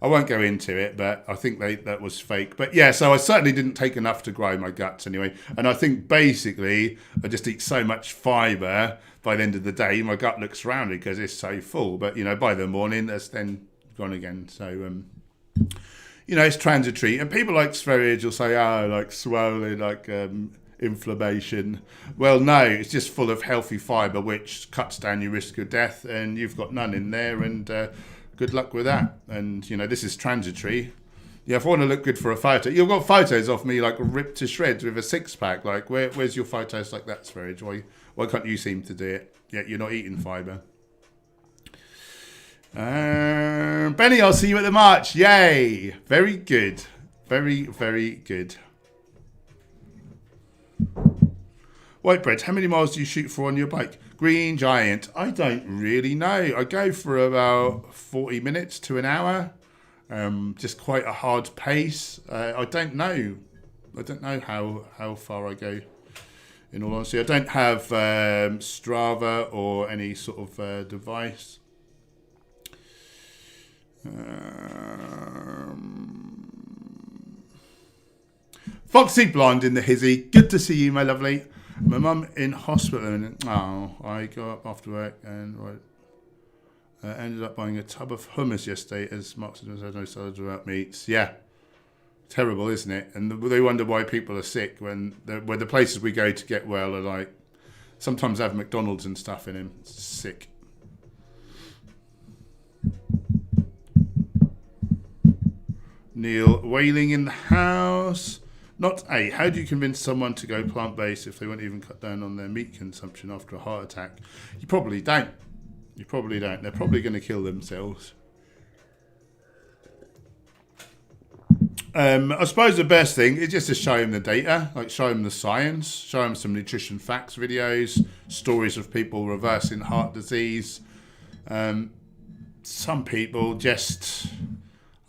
I won't go into it, but I think that was fake. But yeah, so I certainly didn't take enough to grow my guts anyway. And I think basically I just eat so much fibre, by the end of the day, my gut looks rounded because it's so full. But, by the morning, that's then gone again. So, it's transitory. And people like spherage will say, like swollen, like inflammation. Well, no, it's just full of healthy fibre, which cuts down your risk of death. And you've got none in there. And good luck with that. And, this is transitory. Yeah, if I want to look good for a photo, you've got photos of me like ripped to shreds with a 6-pack. Like, where's your photos like that, Sverage? Why can't you seem to do it? Yet you're not eating fibre. Benny, I'll see you at the march. Yay! Very good. Very, very good. White bread, how many miles do you shoot for on your bike? Green Giant, I don't really know. I go for about 40 minutes to an hour. Just quite a hard pace. I don't know. I don't know how far I go. In all honesty, I don't have Strava or any sort of device. Foxy Blonde in the hizzy. Good to see you, my lovely. My mum in hospital. I got up after work and ended up buying a tub of hummus yesterday as Mark said, no salads without meats. Yeah. Terrible, isn't it? And they wonder why people are sick when the places we go to get well are like, sometimes have McDonald's and stuff in them. It's sick. Neil, wailing in the house. Not A. How do you convince someone to go plant-based if they won't even cut down on their meat consumption after a heart attack? You probably don't. They're probably going to kill themselves. I suppose the best thing is just to show them the data, like show them the science, show them some nutrition facts videos, stories of people reversing heart disease. some people just,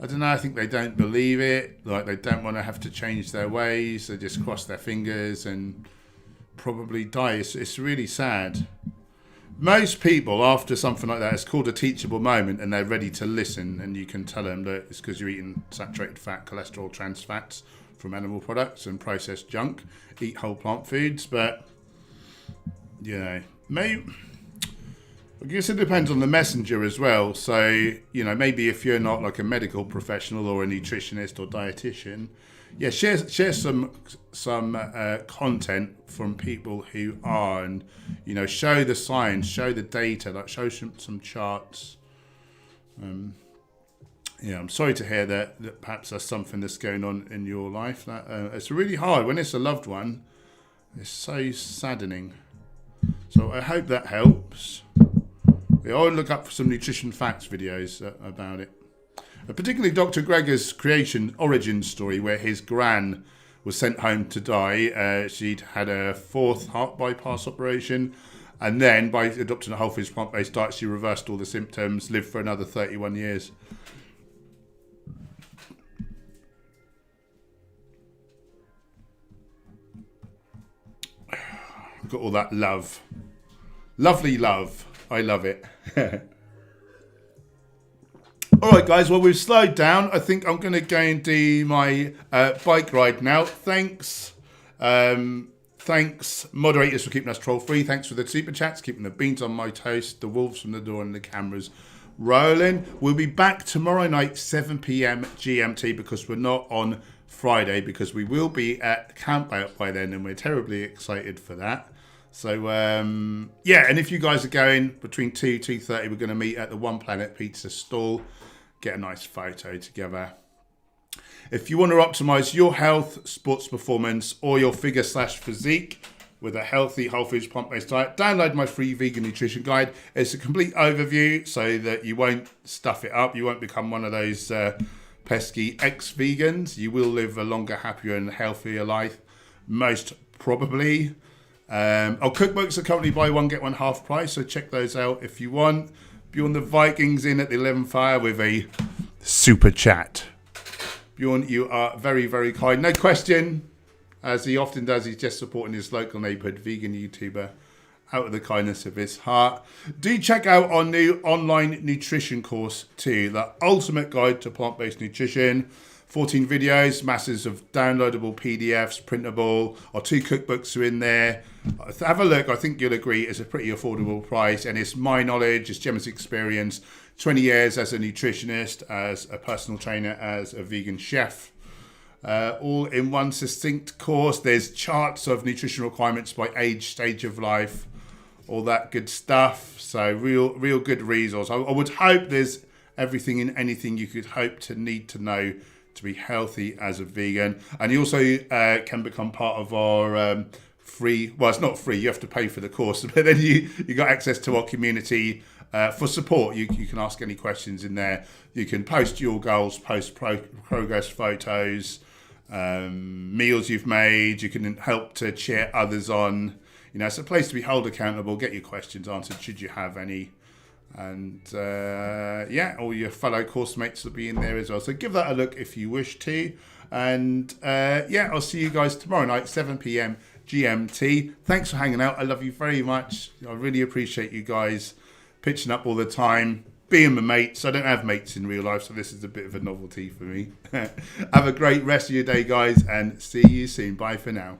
I don't know, I think they don't believe it. Like, they don't want to have to change their ways. They just cross their fingers and probably die. It's really sad. Most people, after something like that, it's called a teachable moment, and they're ready to listen, and you can tell them that it's because you're eating saturated fat, cholesterol, trans fats from animal products and processed junk. Eat whole plant foods, but, you know, maybe, I guess it depends on the messenger as well. So, you know, maybe if you're not like a medical professional or a nutritionist or dietitian, yeah, share some content from people who are, and, you know, show the science, show the data, like show some charts. Yeah, I'm sorry to hear that perhaps there's something that's going on in your life. That it's really hard when it's a loved one. It's so saddening. So I hope that helps. Yeah, I would look up for some nutrition facts videos about it. Particularly Dr. Greger's origin story, where his gran was sent home to die. She'd had a 4th heart bypass operation, and then by adopting a whole foods plant-based diet, she reversed all the symptoms, lived for another 31 years. Got all that love. Lovely love. I love it. All right, guys. Well, we've slowed down. I think I'm going to go and do my bike ride now. Thanks. Thanks, moderators, for keeping us troll-free. Thanks for the super chats, keeping the beans on my toast, the wolves from the door, and the cameras rolling. We'll be back tomorrow night, 7 p.m. GMT, because we're not on Friday, because we will be at Hangout by then, and we're terribly excited for that. So, yeah, and if you guys are going between 2:30, we're going to meet at the One Planet Pizza stall, get a nice photo together. If you want to optimize your health, sports performance, or your figure/physique with a healthy whole foods plant-based diet, download my free vegan nutrition guide. It's a complete overview so that you won't stuff it up. You won't become one of those pesky ex-vegans. You will live a longer, happier, and healthier life, most probably. Our cookbooks are currently buy one, get one half price, so check those out if you want. Bjorn the Vikings in at the 11th hour with a super chat. Bjorn, you are very, very kind. No question, as he often does, he's just supporting his local neighbourhood vegan YouTuber out of the kindness of his heart. Do check out our new online nutrition course too, the ultimate guide to plant-based nutrition. 14 videos, masses of downloadable PDFs, printable. Our 2 cookbooks are in there. Have a look. I think you'll agree it's a pretty affordable price, and it's my knowledge, it's Gemma's experience, 20 years as a nutritionist, as a personal trainer, as a vegan chef. All in one succinct course. There's charts of nutrition requirements by age, stage of life, all that good stuff. So real good resource. I would hope there's everything and anything you could hope to need to know to be healthy as a vegan. And you also can become part of our free, well, it's not free, you have to pay for the course, but then you got access to our community for support. You can ask any questions in there. You can post your goals, post progress photos, meals you've made. You can help to cheer others on. You know, it's a place to be held accountable, get your questions answered should you have any. And yeah, all your fellow course mates will be in there as well. So give that a look if you wish to. And yeah, I'll see you guys tomorrow night, 7 p.m. GMT. Thanks for hanging out. I love you very much. I really appreciate you guys pitching up all the time, being my mates. I don't have mates in real life, so this is a bit of a novelty for me. Have a great rest of your day, guys, and see you soon. Bye for now.